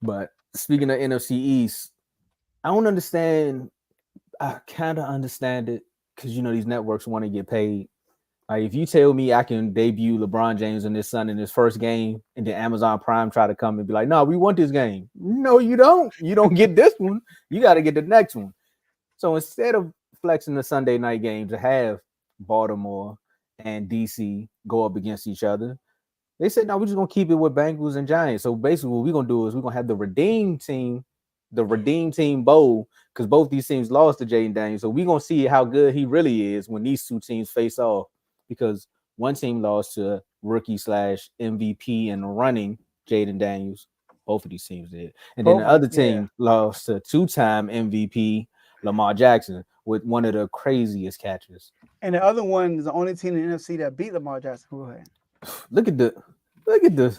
But speaking of NFC East, I don't understand. I kind of understand it because these networks want to get paid. Like if you tell me I can debut LeBron James and his son in his first game, and then Amazon Prime try to come and be like, "No, we want this game." No, you don't. You don't get this one. You got to get the next one. So instead of flexing the Sunday night game to have Baltimore and DC go up against each other, they said, "No, we're just gonna keep it with Bengals and Giants." So basically, what we're gonna do is we're gonna have the Redeem Team Bowl, because both these teams lost to Jaden Daniels. So we're gonna see how good he really is when these two teams face off. Because one team lost to rookie slash MVP and running Jaden Daniels. Both of these teams did. And then the Both, other yeah. team lost to two-time MVP Lamar Jackson with one of the craziest catches. And the other one is the only team in the NFC that beat Lamar Jackson. Go ahead. Look at the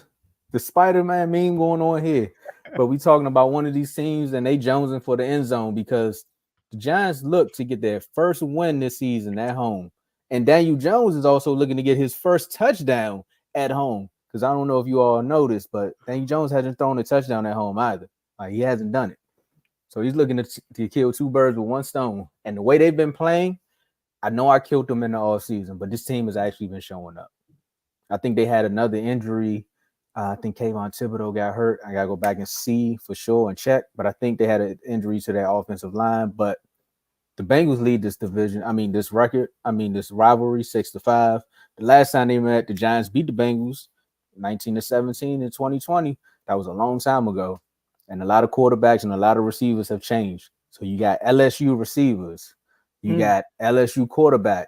Spider-Man meme going on here. But we talking about one of these teams and they jonesing for the end zone because the Giants look to get their first win this season at home. And Daniel Jones is also looking to get his first touchdown at home. Because I don't know if you all noticed, but Daniel Jones hasn't thrown a touchdown at home either. Like he hasn't done it. So he's looking to kill two birds with one stone. And the way they've been playing, I know I killed them in the offseason, but this team has actually been showing up. I think they had another injury. I think Kayvon Thibodeau got hurt. I gotta go back and see for sure and check. But I think they had an injury to their offensive line. But the Bengals lead this division. I mean, this record. I mean, this rivalry 6-5. The last time they met, the Giants beat the Bengals 19-17 in 2020. That was a long time ago. And a lot of quarterbacks and a lot of receivers have changed. So you got LSU receivers. You got LSU quarterback.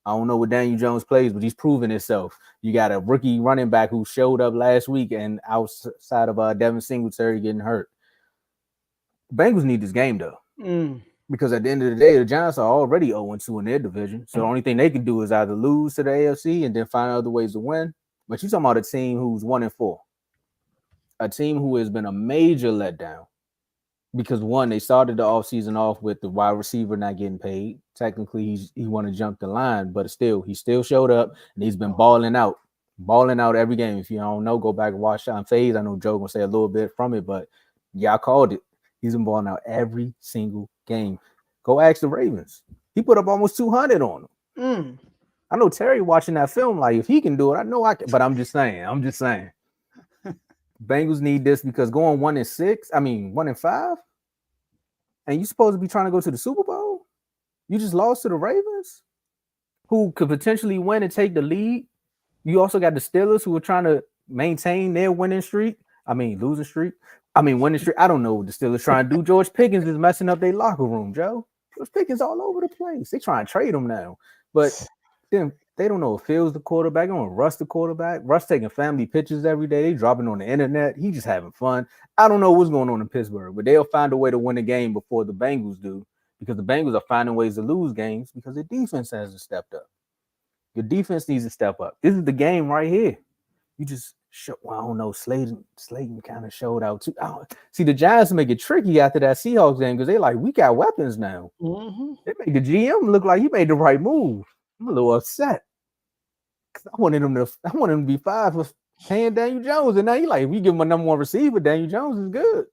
I don't know what Daniel Jones plays, but he's proven himself. You got a rookie running back who showed up last week and outside of Devin Singletary getting hurt. The Bengals need this game, though. Because at the end of the day, the Giants are already 0-2 in their division. So the only thing they can do is either lose to the AFC and then find other ways to win. But you're talking about a team who's 1-4. A team who has been a major letdown. Because one, they started the offseason off with the wide receiver not getting paid. Technically, he want to jump the line, but he still showed up and he's been balling out every game. If you don't know, go back and watch Sean Faze. I know Joe gonna say a little bit from it, but yeah, I called it. He's been balling out every single game. Go ask the Ravens. He put up almost 200 on them. I know Terry watching that film, like if he can do it, I know I can. But I'm just saying. Bengals need this because going 1-5, and you're supposed to be trying to go to the Super Bowl. You just lost to the Ravens, who could potentially win and take the lead. You also got the Steelers who are trying to maintain their winning streak. Winning streak. I don't know what the Steelers trying to do. George Pickens is messing up their locker room, Joe. George Pickens all over the place. They trying to trade him now. But then they don't know if Phil's the quarterback. They don't know Russ the quarterback. Russ taking family pictures every day. They dropping on the internet. He just having fun. I don't know what's going on in Pittsburgh, but they'll find a way to win the game before the Bengals do, because the Bengals are finding ways to lose games because their defense hasn't stepped up. Your defense needs to step up. This is the game right here. You just I don't know. Slayton kind of showed out too. See, the Giants make it tricky after that Seahawks game because they like, we got weapons now. They make the GM look like he made the right move. I'm a little upset. I wanted him to be five for paying Daniel Jones, and now he like, we give him a number one receiver. Daniel Jones is good,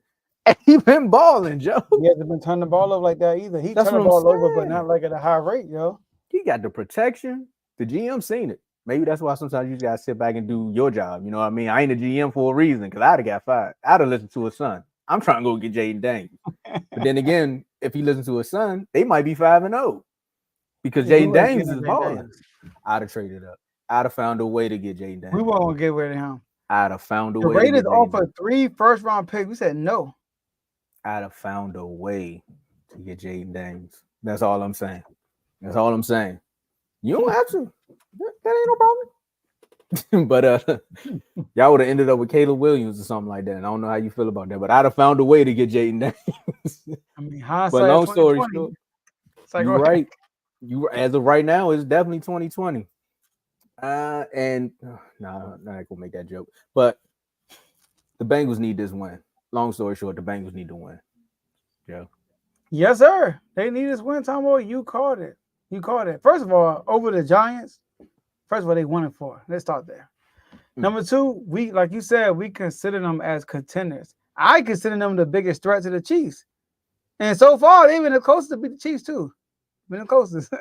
and he been balling, Joe. He hasn't been turning the ball over like that either. He turned the ball over, but not like at a high rate, yo. He got the protection. The GM seen it. Maybe that's why sometimes you just gotta sit back and do your job. You know what I mean? I ain't a GM for a reason because I'd have got fired. I'd have listened to his son. I'm trying to go get Jaden Daniels. But then again, if he listens to his son, they might be 5-0 because Jaden Daniels is balling. I'd have traded up. I'd have found a way to get Jaden Daniels. We won't gonna get rid of him. I'd have found a way. The Raiders offered 3 first-round picks. We said no. I'd have found a way to get Jaden Daniels. That's all I'm saying. You don't have to. That ain't no problem. But y'all would have ended up with Caleb Williams or something like that. And I don't know how you feel about that, but I'd have found a way to get Jaden Daniels. Hindsight. But long story short, you're right. You as of right now, it's definitely 2020. Not gonna make that joke. But the Bengals need this win. Long story short, the Bengals need to win. Joe. Yes, sir. They need this win, Tomo. You called it. First of all, over the Giants. First of all, they 1-4. Let's start there. Number 2, we, like you said, we consider them as contenders. I consider them the biggest threat to the Chiefs. And so far, they've been the closest to beat the Chiefs too. Been the closest,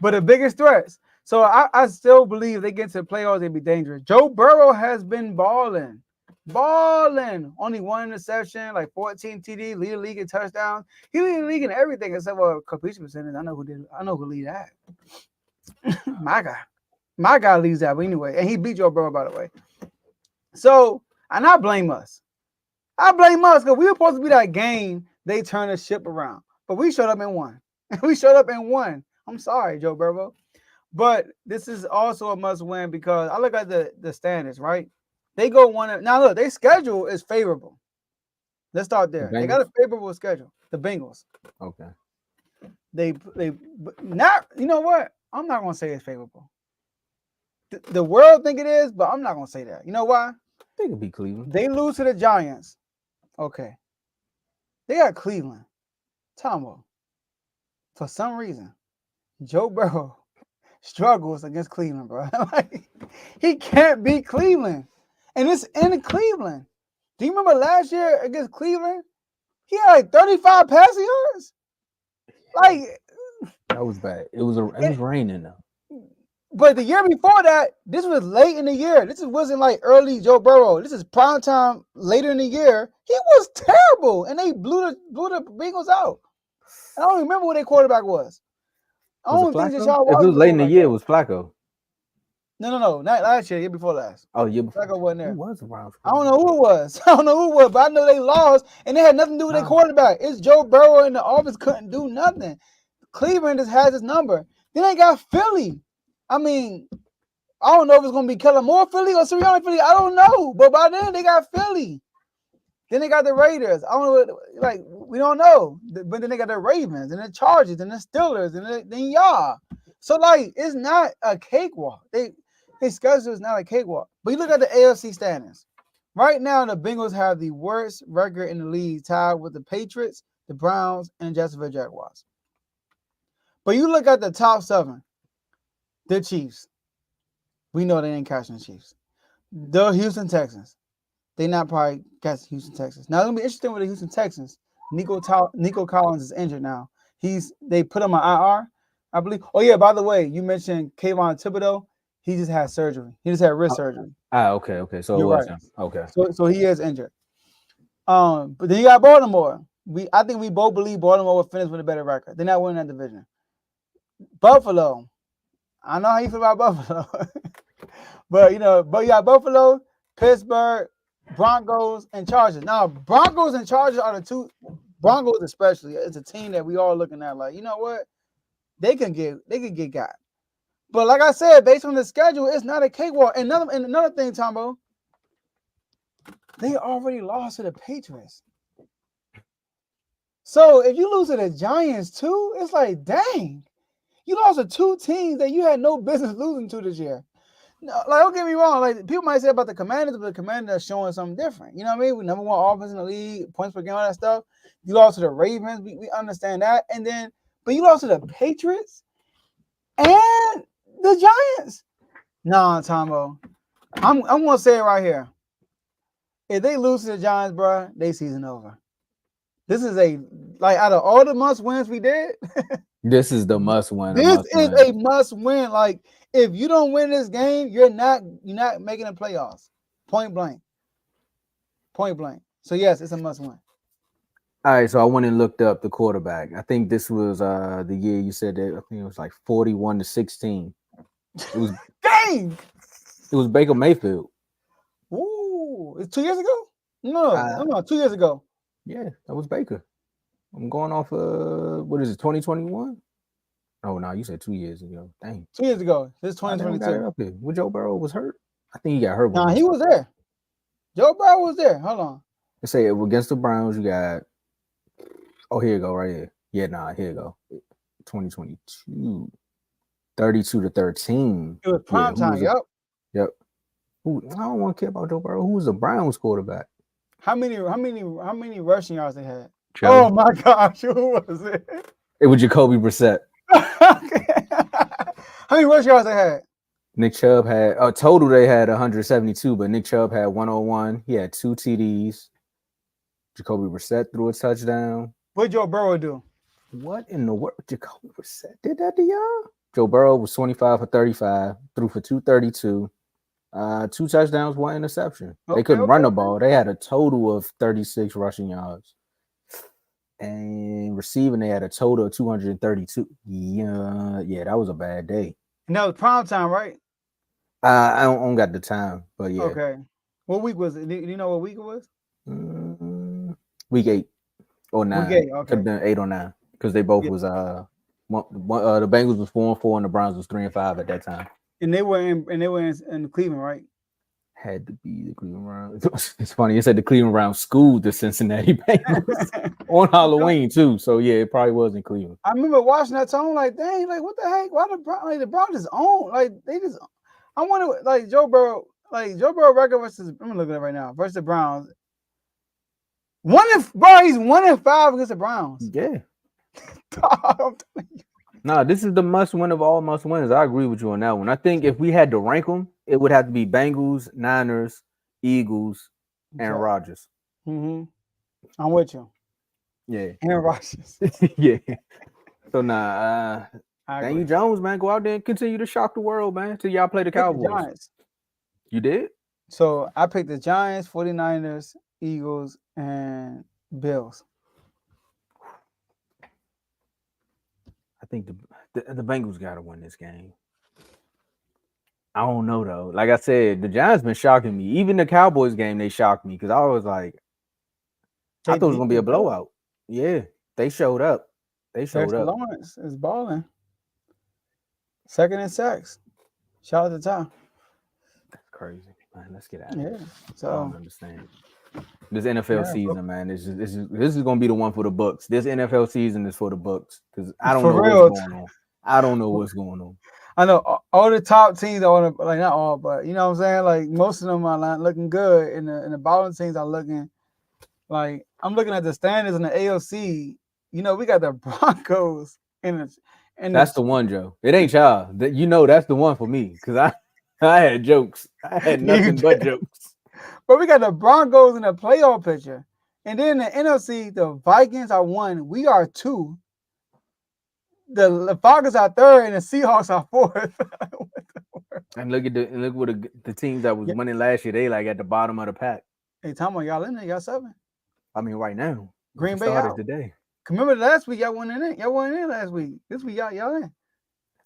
but the biggest threats. So I still believe they get to the playoffs, they'd be dangerous. Joe Burrow has been balling. Only one interception, like 14 TD, lead the league in touchdowns. He lead the league in everything except for completion percentage. I know who lead that. My guy leads that. But anyway, and he beat Joe Burrow, by the way. So, and I blame us. Because we were supposed to be that game. They turned the ship around, but we showed up and won. I'm sorry, Joe Burrow. But this is also a must win because I look at the standings, right? They go one. Now look, their schedule is favorable. Let's start there. They got a favorable schedule. The Bengals. Okay. They not. You know what? I'm not gonna say it's favorable. The world think it is, but I'm not gonna say that. You know why? They could beat Cleveland. They lose to the Giants. Okay. They got Cleveland. Tomo. For some reason, Joe Burrow struggles against Cleveland, bro. Like, he can't beat Cleveland. And it's in Cleveland. Do you remember last year against Cleveland? He had like 35 passing yards. Like, that was bad. It was raining though. But the year before that, this was late in the year. This wasn't like early Joe Burrow. This is prime time later in the year. He was terrible, and they blew the Bengals out. I don't remember what their quarterback was. I don't think that y'all if it was late in the year, it was Flacco. No, not last year before last. Oh, year before. Flacco wasn't there. Who was around? I don't know who it was. But I know they lost, and they had nothing to do with their quarterback. It's Joe Burrow, and the offense couldn't do nothing. Cleveland just has his number. Then they got Philly. I mean, I don't know if it's going to be Kellen Moore Philly or Sirianni Philly. I don't know. But by then, they got Philly. Then they got the Raiders. I don't know. Like, we don't know. But then they got the Ravens and the Chargers and the Steelers and then y'all. So, like, it's not a cakewalk. Their schedule is not a cakewalk. But you look at the AFC standings. Right now, the Bengals have the worst record in the league, tied with the Patriots, the Browns, and Jacksonville Jaguars. But you look at the top 7. The Chiefs. We know they ain't catching the Chiefs. The Houston Texans. They not probably catching Houston Texans. Now, it's going to be interesting with the Houston Texans. Nico Collins is injured now. They put him on IR, I believe. Oh, yeah, by the way, you mentioned Kayvon Thibodeau. He just had surgery. He just had wrist surgery. Okay. So you're right. Him. Okay. So he is injured. But then you got Baltimore. I think we both believe Baltimore will finish with a better record. They're not winning that division. Buffalo. I know how you feel about Buffalo. but you got Buffalo, Pittsburgh, Broncos, and Chargers. Now, Broncos and Chargers are the two. Broncos especially, it's a team that we all looking at like, you know what? They can get got. But like I said, based on the schedule, it's not a cakewalk. And another thing, Tombo, they already lost to the Patriots. So if you lose to the Giants too, it's like, dang. You lost to 2 teams that you had no business losing to this year. No, like, don't get me wrong. Like, people might say about the Commanders, but the Commanders are showing something different. You know what I mean? We number 1 offense in the league, points per game, all that stuff. You lost to the Ravens. We understand that. But you lost to the Patriots and the Giants. Nah, Tomo. I'm gonna say it right here. If they lose to the Giants, bro, they season over. This is out of all the must wins we did. This is the must win. This is a must win. Like, if you don't win this game, you're not making the playoffs. Point blank. So yes, it's a must win. All right, so I went and looked up the quarterback. I think this was the year you said that. I think it was like 41-16. It was dang. It was Baker Mayfield. Ooh, it's 2 years ago? No, 2 years ago. Yeah, that was Baker. I'm going off what is it, 2021? Oh, no, you said 2 years ago. Dang. 2 years ago. This is 2022. When Joe Burrow was hurt? I think he got hurt. Nah, he was there. Joe Burrow was there. Hold on. Let's say against the Browns, you got. Oh, here you go, right here. Yeah, here you go. 2022. 32-13. It was prime time. Yep. I don't want to care about Joe Burrow. Who was the Browns quarterback? How many rushing yards they had? Oh my gosh, who was it? It was Jacoby Brissett. How many rushing yards they had? Nick Chubb had total they had 172, but Nick Chubb had 101. He had 2 TDs. Jacoby Brissett threw a touchdown. What Joe Burrow do? What in the world? Jacoby Brissett did that to y'all? Joe Burrow was 25 for 35, threw for 232. 2 touchdowns, 1 interception. They couldn't run the ball. They had a total of 36 rushing yards. And receiving, they had a total of 232. Yeah, that was a bad day. And that was prime time, right? I don't got the time, but yeah. Okay. What week was it? Do you know what week it was? Week 8 or 9. Week 8, okay. Could have been 8 or 9 because they both was the Bengals was 4-4 and the Browns was 3-5 at that time. And they were in Cleveland, right? Had to be the Cleveland Browns. It's funny. It said the Cleveland Browns schooled the Cincinnati Bengals on Halloween too. So yeah, it probably was in Cleveland. I remember watching that song like, dang, like what the heck? Why the Browns just own? Like they just. I wonder, like Joe Burrow record versus. I'm looking at it right now versus the Browns. He's 1-5 against the Browns. Yeah. No, this is the must win of all must wins. I agree with you on that one. I think if we had to rank them, it would have to be Bengals, Niners, Eagles, Aaron Rodgers. I'm with you. Yeah. Aaron Rodgers. Yeah. So Daniel Jones, man, go out there and continue to shock the world, man, till y'all play the Cowboys. You did? So I picked the Giants, 49ers, Eagles, and Bills. I think the Bengals got to win this game. I don't know, though. Like I said, the Giants been shocking me. Even the Cowboys game, they shocked me because I was like, I thought it was going to be a blowout. Yeah, they showed up. Lawrence is balling. Second in sacks. Shout out to Tom. That's crazy, man. Let's get out of here. So I don't understand it. This NFL season, man, this is gonna be the one for the Bucks. This NFL season is for the Bucks because I don't know what's going on. I don't know what's going on. I know all the top teams are like not all, but you know what I'm saying. Like most of them are looking good, and the bottom teams are looking like I'm looking at the standings in the AFC. You know, we got the Broncos and that's the one, Joe. It ain't y'all. You know, that's the one for me because I had jokes. I had nothing but jokes. But we got the Broncos in the playoff picture. And then the NFC, the Vikings are 1. We are 2. The Falcons are 3rd, and the Seahawks are 4th. And look what the teams that was winning last year, they like at the bottom of the pack. Hey, Tomo, y'all in there? Y'all 7? I mean, right now. Green Bay started out today. Remember last week, y'all went in. Y'all went in last week. This week, y'all in.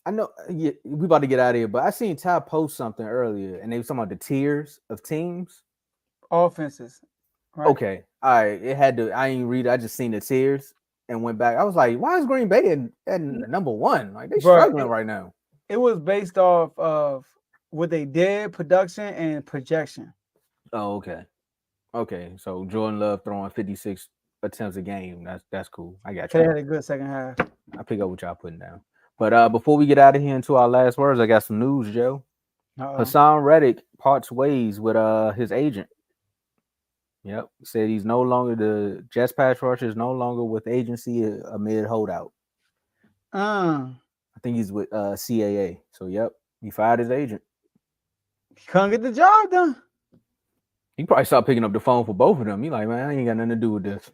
I know we about to get out of here, but I seen Ty post something earlier, and they were talking about the tiers of teams. Offenses. Right? Okay. All right. It had to. I ain't read it. I just seen the tiers and went back. I was like, why is Green Bay at number 1? Like they struggling right now. It was based off of what they did, production and projection. Oh, okay. Okay. So Jordan Love throwing 56 attempts a game. That's cool. I got you. They had a good second half. I pick up what y'all putting down. But before we get out of here into our last words, I got some news, Joe. Hassan Reddick parts ways with his agent. Yep, said he's no longer the Jets pass rusher is no longer with agency amid holdout. I think he's with CAA. So yep, he fired his agent. He couldn't get the job done. He probably stopped picking up the phone for both of them. He like, man, I ain't got nothing to do with this.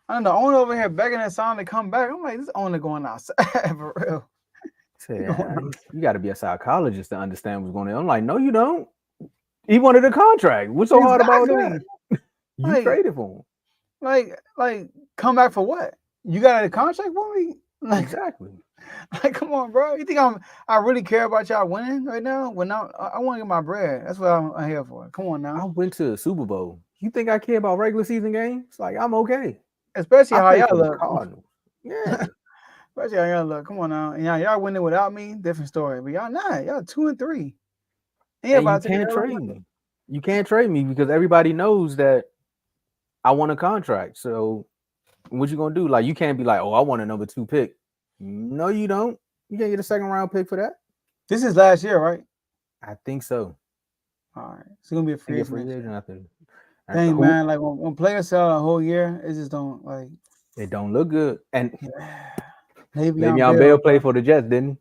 And the owner over here begging Hassan to come back. I'm like, this owner going outside for real. You got to be a psychologist to understand what's going on. I'm like, no, you don't. He wanted a contract. What's so hard about that? You traded for him. Like, come back for what? You got a contract for me? Like, exactly. Like, come on, bro. You think I really care about y'all winning right now? When I want to get my bread. That's what I'm here for. Come on now. I went to a Super Bowl. You think I care about regular season games? Like, I'm okay. Especially how y'all look. Yeah. Especially how y'all look. Come on now. And y'all winning without me, different story. But y'all not. Y'all 2-3. And you can't trade me. You can't trade me because everybody knows that I want a contract. So what you gonna do? Like, you can't be like, oh, I want a number 2 pick. No, you don't. You can't get a second round pick for that. This is last year, right? I think so. All right. It's gonna be a free agent. I think. Dang, man, like when players sell a whole year, it just don't like. It don't look good. And Le'Veon Bell played for the Jets, didn't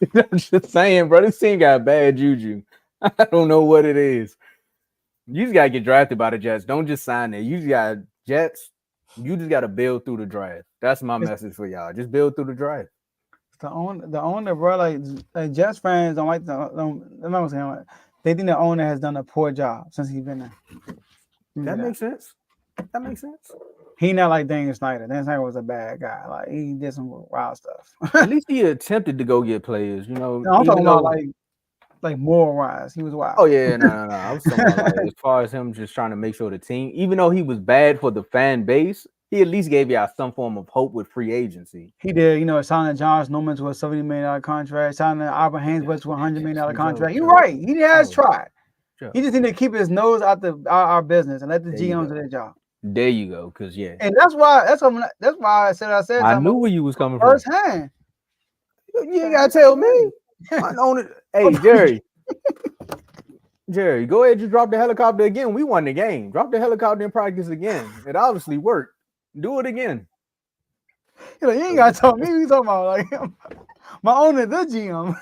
he? I'm just saying, bro. This team got bad juju. I don't know what it is. You just gotta get drafted by the Jets. Don't just sign there. You just gotta Jets, you just got to build through the draft. That's my message for y'all. Just build through the draft. The owner, bro, like Jets fans don't like they think the owner has done a poor job since he's been there. That makes sense. That makes sense. He not like Daniel Snyder. Daniel Snyder was a bad guy. Like he did some wild stuff. At least he attempted to go get players. You know, No, I'm talking about like moral wise. He was wild. Oh yeah, no. I was talking about like as far as him just trying to make sure the team, even though he was bad for the fan base, he at least gave y'all some form of hope with free agency. He did, signing Josh Norman to a $70 million contract, signing Albert Hainsworth to a $100 million contract. You're right. He has tried. He just need to keep his nose out our business and let the GMs do their job. There you go, because and that's why I said. I knew where you was coming from. Firsthand. You ain't gotta tell me. I own it. Hey, Jerry. Jerry, go ahead. Just drop the helicopter again. We won the game. Drop the helicopter in practice again. It obviously worked. Do it again. You ain't gotta tell me. You talking about like my owner, the GM.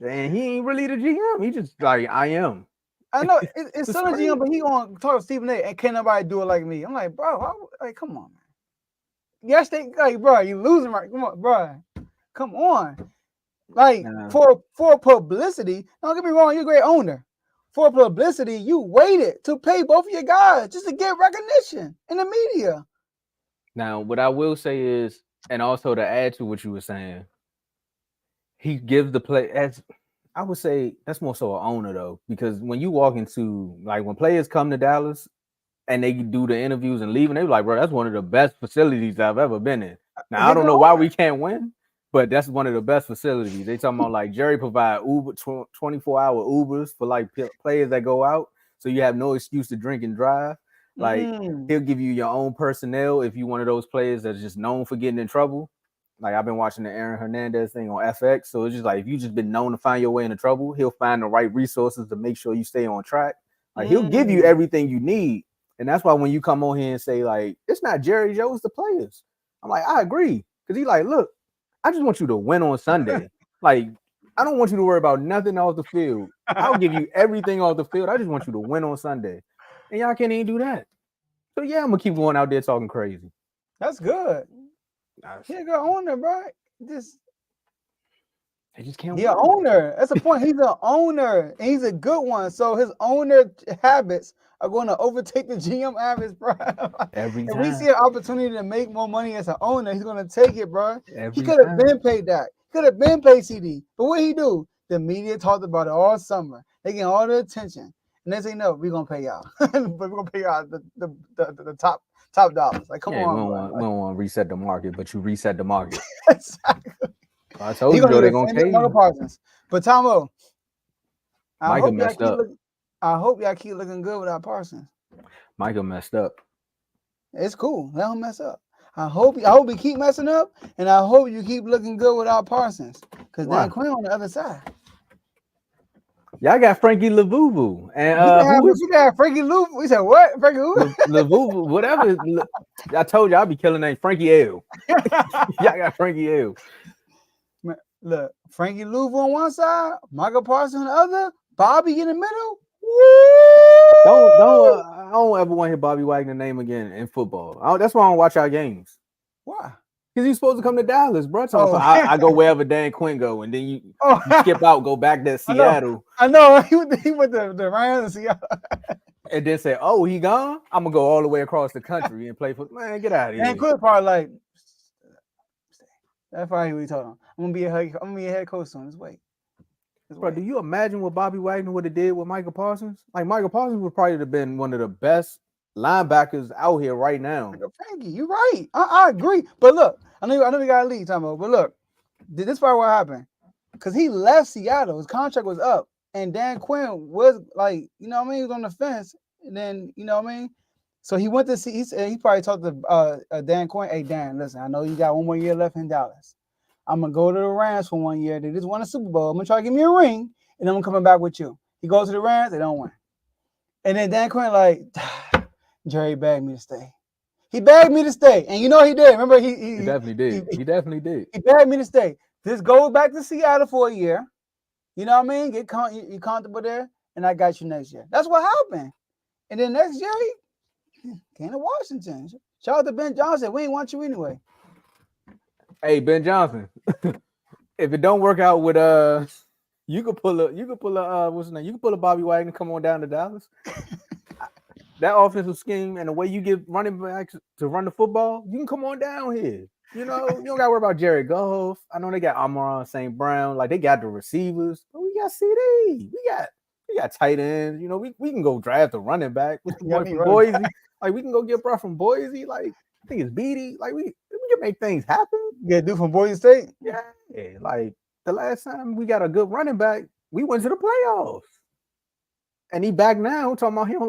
And he ain't really the GM. He just like I am. I know it's still a GM, but he gonna talk to Stephen A. and can't nobody do it like me. I'm like, bro, come on, man. Yes, bro, you losing right. Come on, bro. Come on. Like for publicity, don't get me wrong, you're a great owner. For publicity, you waited to pay both of your guys just to get recognition in the media. Now, what I will say is, and also to add to what you were saying, he gives the play as I would say that's more so an owner though, because when you walk into like when players come to Dallas and they do the interviews and leave, and they're like, bro, that's one of the best facilities I've ever been in. Now I don't know why we can't win, but that's one of the best facilities. They talking about like Jerry provide Uber 24-hour Ubers for like players that go out, so you have no excuse to drink and drive. Like he'll give you your own personnel if you're one of those players that's just known for getting in trouble. Like I've been watching the Aaron Hernandez thing on FX, so it's just like if you just been known to find your way into trouble, he'll find the right resources to make sure you stay on track. Like he'll give you everything you need, and that's why when you come on here and say like it's not Jerry Joe, it's the players. I'm like I agree because he like look, I just want you to win on Sunday. Like I don't want you to worry about nothing off the field. I'll give you everything off the field. I just want you to win on Sunday, and y'all can't even do that. So yeah, I'm gonna keep going out there talking crazy. That's good. He's a good owner, bro. They just can't. He's an owner. That's the point. He's an owner, and he's a good one. So his owner habits are going to overtake the GM habits, bro. Every time. If we see an opportunity to make more money as an owner, he's going to take it, bro. He could have been paid that. Could have been paid CD. But what he do? The media talked about it all summer. They get all the attention, and they say, "No, we're gonna pay y'all, but we're gonna pay y'all the top dollars." Like, come on, we don't want to reset the market, but you reset the market. Exactly. I told you they're gonna pay you. Parsons. But Tomo, Micah messed up. I hope y'all keep looking good without Parsons. Micah messed up. It's cool. Let him mess up. I hope he keep messing up, and I hope you keep looking good without Parsons. Because Dan Quinn on the other side. Y'all got Frankie Lavuvu. And you got Frankie Lou. We said what? Frankie who? Lavuvu, whatever. I told you I'll be killing that Frankie L. Y'all got Frankie L. Look, Frankie Louvu on one side, Michael Parsons on the other, Bobby in the middle. I don't ever want to hear Bobby Wagner's name again in football. That's why I don't watch our games. Why? Because he's supposed to come to Dallas, bro. So I go wherever Dan Quinn go, and then you skip out, go back to Seattle. I know. He went to the Rams in Seattle. And then say, "Oh, he gone? I'm gonna go all the way across the country and play for." Man, get out of here. Dan Quinn probably like. That's probably what he told him. I'm gonna be a head coach soon. Just wait. Bro, do you imagine what Bobby Wagner would have did with Michael Parsons? Like Michael Parsons would probably have been one of the best linebackers out here right now. Frankie, you're right. I agree. But look, I know we gotta leave, Tomo. But look, this part what happened. Because he left Seattle, his contract was up, and Dan Quinn was like, you know what I mean, he was on the fence, and then you know what I mean. So he went to see. He probably talked to Dan Quinn. Hey Dan, listen, I know you got one more year left in Dallas. I'm gonna go to the Rams for 1 year. They just won a Super Bowl. I'm gonna try to give me a ring, and then I'm coming back with you. He goes to the Rams, they don't win. And then Dan Quinn like, Jerry begged me to stay. He begged me to stay, and you know he did. Remember he definitely did. He definitely did. He begged me to stay. This goes back to Seattle for a year. You know what I mean? Get you comfortable there, and I got you next year. That's what happened. And then next year Came to Washington. Shout out to Ben Johnson. We ain't want you anyway. Hey, Ben Johnson. If it don't work out with you could pull a what's his name? You could pull a Bobby Wagner, come on down to Dallas. That offensive scheme and the way you get running backs to run the football, you can come on down here. You know, you don't gotta worry about Jared Goff. I know they got Amon St. Brown, like they got the receivers, but we got CD. We got tight ends. You know, we can go draft a running back with the boy from Boise. Like we can go get bro from Boise. Like I think it's Beatty. Like we can make things happen. You got a dude from Boise State? Yeah. Like the last time we got a good running back, we went to the playoffs. And he back now talking about he don't